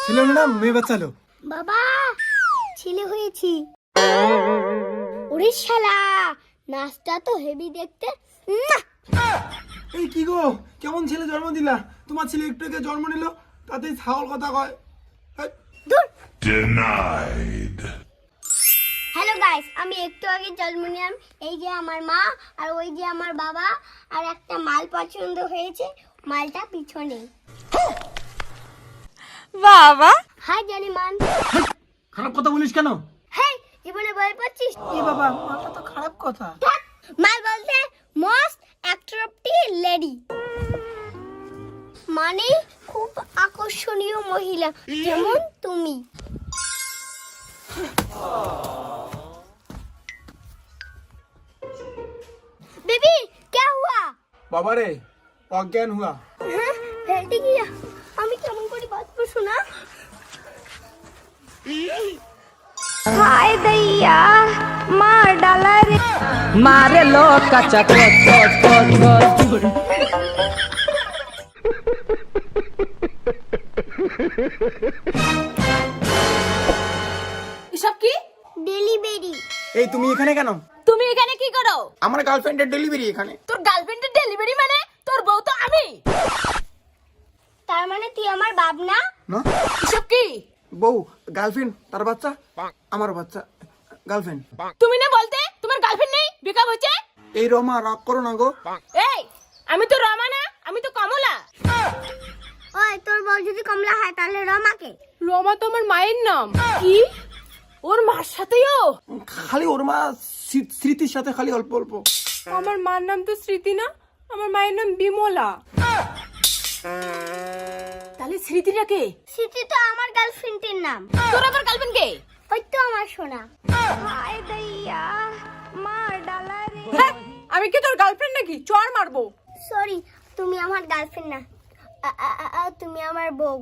ছেলে হলো না মেয়ে বাচ্চা হলো? বাবা ছেলে হয়েছি। ওরে শালা নাচটা তো হেভি দেখতে। এই কি গো, কেমন ছেলে জন্ম দিলা? তোমার ছেলে একটু আগে জন্ম নিল, তাতেই ছাগল কথা কয়। Denied. হ্যালো গাইস, আমি একটু আগে জন্ম নিলাম। এই যে আমার মা আর ওই যে আমার বাবা, আর একটা মাল পছন্দ হয়েছে, মালটা পিছনে। বাবা হাই জানিমান। খারাপ কথা বলিস কেন? হেই জীবনে বল পাচ্ছিস? এ বাবা, মাথা তো খারাপ কথা। মাল বলতে মোস্ট অ্যাট্রাক্টিভ লেডি, মানে খুব আকর্ষণীয় মহিলা, যেমন তুমি। बेबी क्या हुआ? বাবা রে, অজ্ঞান হুয়া। হ্যাঁ ফেলতে গিয়া আমি কেমন করে বাঁচবো শোনা? हाय दैया मार डाला रे मारे लो कच्चा कोच कोच कोच कोच এসব কি? ডেলিভারি। এই তুমি এখানে কেন? তুমি এখানে কি করো? আমার গার্লফ্রেন্ডের ডেলিভারি এখানে। তোর গার্লফ্রেন্ডের ডেলিভারি মানে তোর বউ তো আমি। তার মানে তুই আমার বাপ না? না, এসব কি? বউ গার্লফ্রেন্ড, তার বাচ্চা আমার বাচ্চা, গার্লফ্রেন্ড। তুমি না বলতে তোমার গার্লফ্রেন্ড নেই, ব্রেকআপ হয়েছে? এই রমা রাগ করো না গো। এই আমি তো রমা না, আমি তো কমলা। ওই তোর বউ যদি কমলা হয় তাহলে রমাকে? রমা তো আমার মায়ের নাম। কি? ওর মার সাথেও? খালি ওর মা স্মৃতির সাথে খালি অল্প অল্প। আমার মার নাম তো স্মৃতি না, আমার মায়ের নাম বিমলা। তাহলে স্মৃতিটা কে? স্মৃতি তো আমার গার্লফ্রেন্ডের নাম। তোর আবার গার্লফ্রেন্ড কে? ওই তো আমার সোনা। হায় দইয়া মার ডালা রে। আমি কি তোর গার্লফ্রেন্ড নাকি? চড় মারবো। সরি, তুমি আমার গার্লফ্রেন্ড না, তুমি আমার বউ।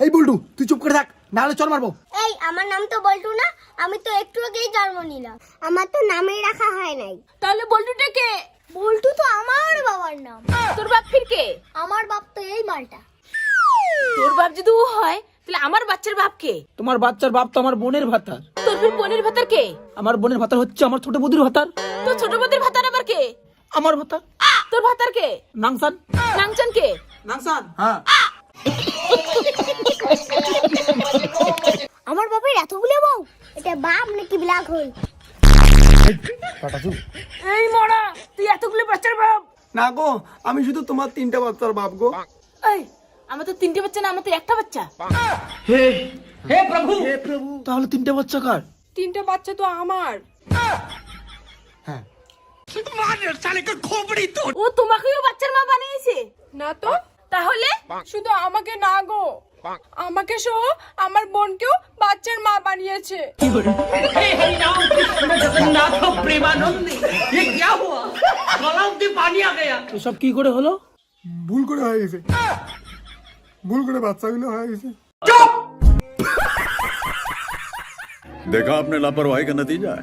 এই বল্টু, তুই চুপ করে থাক, নাহলে চল মারবো। এই আমার নাম তো বল্টু না, আমি তো একটু আগেই জন্ম নিলাম। আমার তো নামই রাখা হয় নাই। তাহলে বল্টুটা কে? বল্টু তো আমার বাবার নাম। তোর বাপ ফির কে? আমার বাপ তো এই মালটা। তোর বাপ যদি ও হয় তাহলে আমার বাচ্চার বাপ কে? তোমার বাচ্চার বাপ তো আমার বোনের ভাতার। তোর ফির বোনের ভাতার কে? আমার বোনের ভাতার হচ্ছে আমার ছোট বৌদির ভাতার। তোর ছোট বোনের ভাতার আবার কে? আমার ভাতার। তোর ভাতার কে? নাংসান। নাংচান কে? নাংসান, হ্যাঁ। আমার বাপের এতগুলো বউ, এটা বাপ নাকি ব্ল্যাক হোল? এই মরা, তুই এতগুলো বাচ্চার বাপ? না গো, আমি শুধু তোমার 3টা বাচ্চার বাপ গো। এই আমার তো 3টে বাচ্চা না, আমার তো একটা বাচ্চা। হে হে প্রভু, হে প্রভু, তাহলে 3টা বাচ্চা কার? 3টে বাচ্চা তো আমার। হ্যাঁ। ও তোমাকেও বাচ্চার মা বানিয়েছে? না তো। তাহলে শুধু আমাকে না গো, আমাকে সহ আমার বোনকেও বাচ্চার মা বানিয়েছে। এসব কি করে হলো? ভুল করে হয়ে গেছে, ভুল করে বাচ্চাগুলো হয়ে গেছে। देखा आपने लापरवाही का नतीजा है।